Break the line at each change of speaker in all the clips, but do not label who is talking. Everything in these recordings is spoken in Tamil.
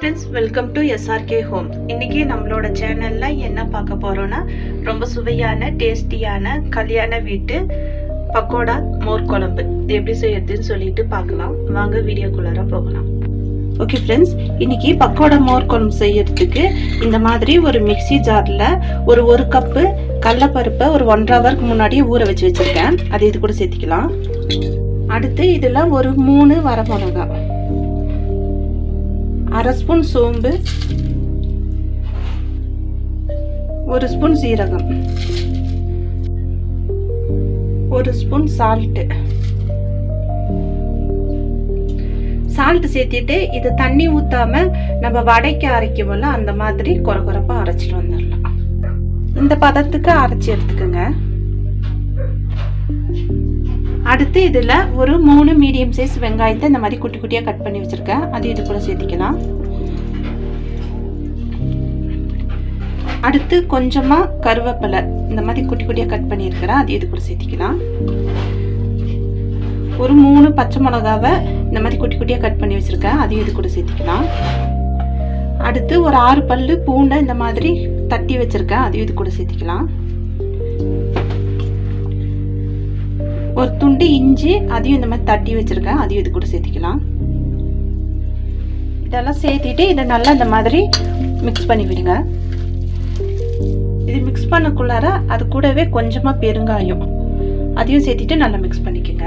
Friends, welcome to SRK home. இன்னைக்கு நம்மளோட சேனல்ல என்ன பார்க்க போறோம்னா, ரொம்ப சுவையான டேஸ்டியான கல்யாண வீட்டு பக்கோடா மோர் குழம்பு இது எப்படி செய்யறதுன்னு சொல்லிட்டு பார்க்கலாம். வாங்க வீடியோக்குள்ளார போகலாம். ஓகே ஃப்ரெண்ட்ஸ், இன்னைக்கு பக்கோடா மோர் குழம்பு செய்யறதுக்கு இந்த மாதிரி ஒரு மிக்ஸி ஜார்ல ஒரு கப்பு கடலைப்பருப்பை ஒரு 1.5 ஹவருக்கு முன்னாடியே ஊற வச்சு வச்சிருக்கேன். அதை இது கூட சேர்த்திக்கலாம். அடுத்து இதில் ஒரு 3 வரமிளகாய், 1/2 ஸ்பூன் சோம்பு, 1 ஸ்பூன் சீரகம், 1 ஸ்பூன் சால்ட்டு சேர்த்திட்டு இது தண்ணி ஊத்தாம நம்ம வடைக்கு அரைக்கும்போது அந்த மாதிரி கொரகொரப்பா அரைச்சிட்டு வந்துடலாம். இந்த பதத்துக்கு அரைச்சி எடுத்துக்கோங்க. அடுத்து இதில் ஒரு 3 மீடியம் சைஸ் வெங்காயத்தை இந்த மாதிரி குட்டி குட்டியாக கட் பண்ணி வச்சுருக்கேன். அது இது கூட சேர்த்திக்கலாம். அடுத்து கொஞ்சமாக கருவேப்பிலை இந்த மாதிரி குட்டி குட்டியாக கட் பண்ணியிருக்கிறேன். அது இது கூட சேர்த்திக்கலாம். ஒரு 3 பச்சை மிளகாவை இந்த மாதிரி குட்டி குட்டியாக கட் பண்ணி வச்சுருக்கேன். அதையும் இது கூட சேர்த்திக்கலாம். அடுத்து ஒரு 6 பல்லு பூண்டை இந்த மாதிரி தட்டி வச்சுருக்கேன். அதையும் இது கூட சேர்த்திக்கலாம். ஒரு துண்டு இஞ்சி அதையும் இந்த மாதிரி தட்டி வச்சிருக்கேன். அதையும் இது கூட சேர்த்திக்கலாம். இதெல்லாம் சேர்த்திட்டு இதை நல்லா இந்த மாதிரி மிக்ஸ் பண்ணி விடுங்க. இது மிக்ஸ் பண்ணக்குள்ளார அது கூடவே கொஞ்சமாக பெருங்காயம் அதையும் சேர்த்திட்டு நல்லா மிக்ஸ் பண்ணிக்கோங்க.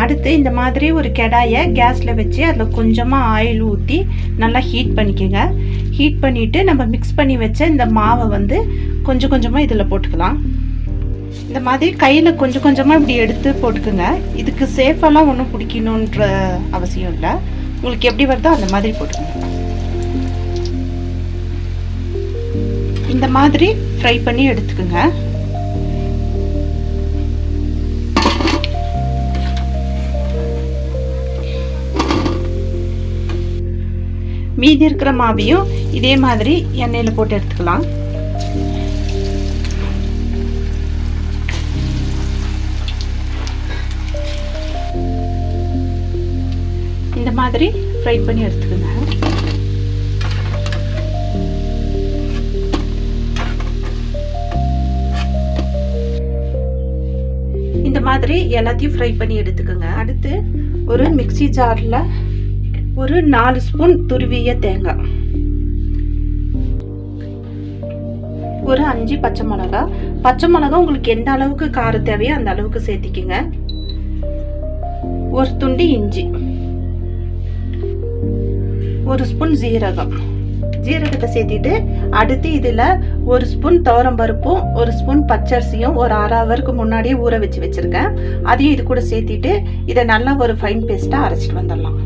அடுத்து இந்த மாதிரி ஒரு கடாயை கேஸில் வச்சு அதில் கொஞ்சமாக ஆயில் ஊற்றி நல்லா ஹீட் பண்ணிக்கோங்க. ஹீட் பண்ணிவிட்டு நம்ம மிக்ஸ் பண்ணி வச்ச இந்த மாவை வந்து கொஞ்சம் கொஞ்சமாக இதில் போட்டுக்கலாம். இந்த மாதிரி கையில் கொஞ்சம் கொஞ்சமாக இப்படி எடுத்து போட்டுக்குங்க. இதுக்கு சேஃபெல்லாம் ஒன்றும் பிடிக்கணுன்ற அவசியம் இல்லை. உங்களுக்கு எப்படி வருதோ அந்த மாதிரி போட்டுக்கோங்க. இந்த மாதிரி ஃப்ரை பண்ணி எடுத்துக்குங்க. மீதி இருக்கிற மாவையும் இதே மாதிரி எண்ணெயில் போட்டு எடுத்துக்கலாம். இந்த மாதிரி ஃப்ரை பண்ணி எடுத்துக்கோங்க. இந்த மாதிரி எல்லாத்தையும் ஃப்ரை பண்ணி எடுத்துக்கோங்க. அடுத்து ஒரு மிக்ஸி ஜாரில் ஒரு 4 ஸ்பூன் துருவிய தேங்காய், ஒரு 5 பச்சை மிளகாய் உங்களுக்கு எந்த அளவுக்கு காரம் தேவையோ அந்த அளவுக்கு சேர்த்திக்கோங்க. ஒரு துண்டு இஞ்சி, 1 ஸ்பூன் ஜீரகத்தை சேர்த்திட்டு அடுத்து இதில் 1 ஸ்பூன் துவரம்பருப்பும் 1 ஸ்பூன் பச்சரிசியும் ஒரு 1/2 ஹவருக்கு முன்னாடியே ஊற வச்சு வச்சுருக்கேன். அதையும் இது கூட சேர்த்திட்டு இதை நல்லா ஒரு ஃபைன் பேஸ்ட்டாக அரைச்சிட்டு வந்துடலாம்.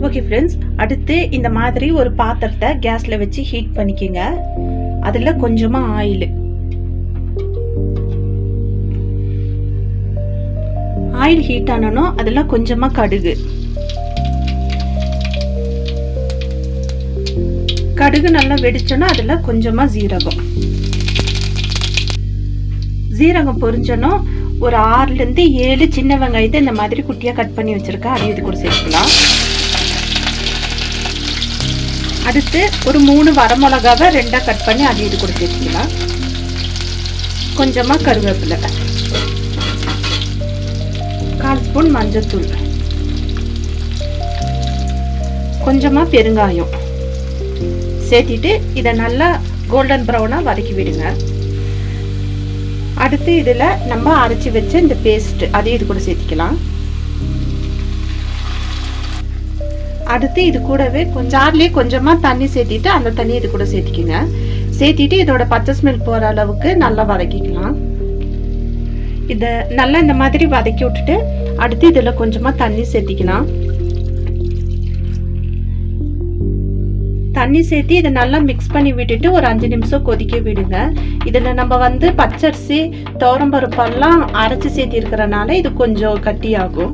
ஓகே ஃப்ரெண்ட்ஸ், அடுத்து இந்த மாதிரி ஒரு பாத்திரத்தை கேஸில் வச்சு ஹீட் பண்ணிக்கோங்க. அதில் கொஞ்சமாக ஆயில் ஹீட் ஆனனும் அதில் கொஞ்சமாக கடுகு நல்லா வெடிச்சோன்னா அதில் கொஞ்சமாக ஜீரகம் பொரிஞ்சோன்னா ஒரு 6லேருந்து 7 சின்ன வெங்காயத்தை இந்த மாதிரி குட்டியாக கட் பண்ணி வச்சுருக்கேன். அதையும் இது கூட சேர்த்துக்கலாம். அடுத்து ஒரு 3 வரமிளகாவை 2ஆக கட் பண்ணி அதையும் இது கூட சேர்த்துக்கலாம். கொஞ்சமாக கருவேப்பிலை, 1/4 ஸ்பூன் மஞ்சள்தூள், கொஞ்சமாக பெருங்காயம் சேர்த்திட்டு இதை நல்லா கோல்டன் ப்ரௌனாக வதக்கி விடுங்க. அடுத்து இதில் நம்ம அரைச்சி வச்ச இந்த பேஸ்ட் அதையும் இது கூட சேர்த்திக்கலாம். அடுத்து இது கூடவே ஜார்லேயே கொஞ்சமாக தண்ணி சேர்த்திட்டு அந்த தண்ணி இது கூட சேர்த்திக்கோங்க. சேர்த்திட்டு இதோட பச்சை ஸ்மெல் போகிற அளவுக்கு நல்லா வதக்கிக்கலாம். இதை நல்லா இந்த மாதிரி வதக்கி விட்டுட்டு அடுத்து இதில் கொஞ்சமாக தண்ணி சேர்த்திக்கலாம். தண்ணி சேர்த்து இதை நல்லா மிக்ஸ் பண்ணி விட்டுட்டு ஒரு 5 நிமிஷம் கொதிக்க விடுங்க. இதில் நம்ம வந்து பச்சரிசி துவரம்பருப்பெல்லாம் அரைச்சி சேர்த்தி இருக்கிறனால இது கொஞ்சம் கட்டியாகும்.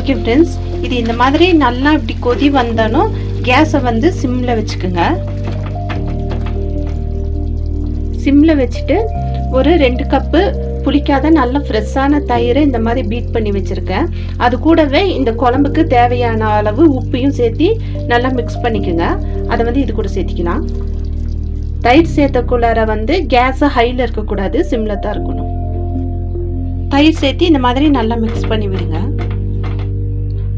ஓகே ஃப்ரெண்ட்ஸ், இது இந்த மாதிரி நல்லா இப்படி கொதி வந்தாலும் கேஸை வந்து சிம்மில் வச்சுக்கோங்க. சிம்மில் வச்சுட்டு ஒரு 2 கப்பு புளிக்காத நல்ல ஃப்ரெஷ்ஷான தயிரை இந்த மாதிரி பீட் பண்ணி வச்சுருக்கேன். அது கூடவே இந்த குழம்புக்கு தேவையான அளவு உப்பையும் சேர்த்து நல்லா மிக்ஸ் பண்ணிக்கோங்க. அதை வந்து இது கூட சேர்த்திக்கலாம். தயிர் சேர்த்தக்குள்ளார வந்து கேஸை ஹையில் இருக்கக்கூடாது, சிம்மில் தான் இருக்கணும். தயிர் சேர்த்து இந்த மாதிரி நல்லா மிக்ஸ் பண்ணி விடுங்க.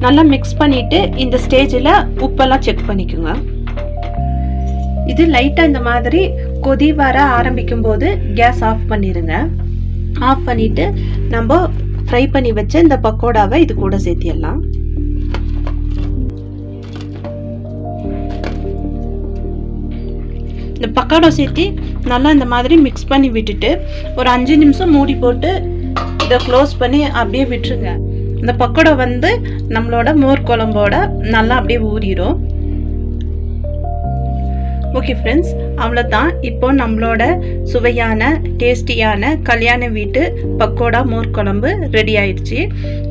நல்லா மிக்ஸ் பண்ணிவிட்டு இந்த ஸ்டேஜில் உப்பெல்லாம் செக் பண்ணிக்கோங்க. இது லைட்டாக இந்த மாதிரி கொதி வர ஆரம்பிக்கும் போது கேஸ் ஆஃப் பண்ணிடுங்க. ஆஃப் பண்ணிவிட்டு நம்ம ஃப்ரை பண்ணி வச்ச இந்த பக்கோடாவை இது கூட சேர்த்திடலாம். இந்த பக்கோடா சேர்த்து நல்லா இந்த மாதிரி மிக்ஸ் பண்ணி விட்டுட்டு ஒரு 5 நிமிஷம் மூடி போட்டு இதை க்ளோஸ் பண்ணி அப்படியே விட்டுருங்க. இந்த பக்கோடா வந்து நம்மளோட மோர் குழம்போட நல்லா அப்படியே ஊறிடும். ஓகே ஃப்ரெண்ட்ஸ், அவ்வளோதான். இப்போ நம்மளோட சுவையான டேஸ்டியான கல்யாண வீட்டு பக்கோடா மோர் குழம்பு ரெடி ஆயிடுச்சு.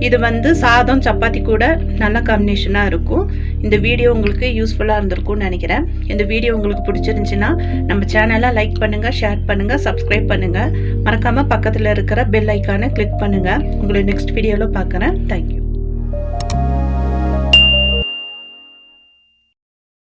இது வந்து சாதம் சப்பாத்தி கூட நல்ல காம்பினேஷனாக இருக்கும். இந்த வீடியோ உங்களுக்கு யூஸ்ஃபுல்லாக இருந்திருக்கும்னு நினைக்கிறேன். இந்த வீடியோ உங்களுக்கு பிடிச்சிருந்துச்சுன்னா நம்ம சேனலை லைக் பண்ணுங்கள், ஷேர் பண்ணுங்கள், சப்ஸ்கிரைப் பண்ணுங்கள். மறக்காமல் பக்கத்தில் இருக்கிற பெல் ஐக்கானை கிளிக் பண்ணுங்கள். உங்களை நெக்ஸ்ட் வீடியோவில் பார்க்குறேன். தேங்க்யூ.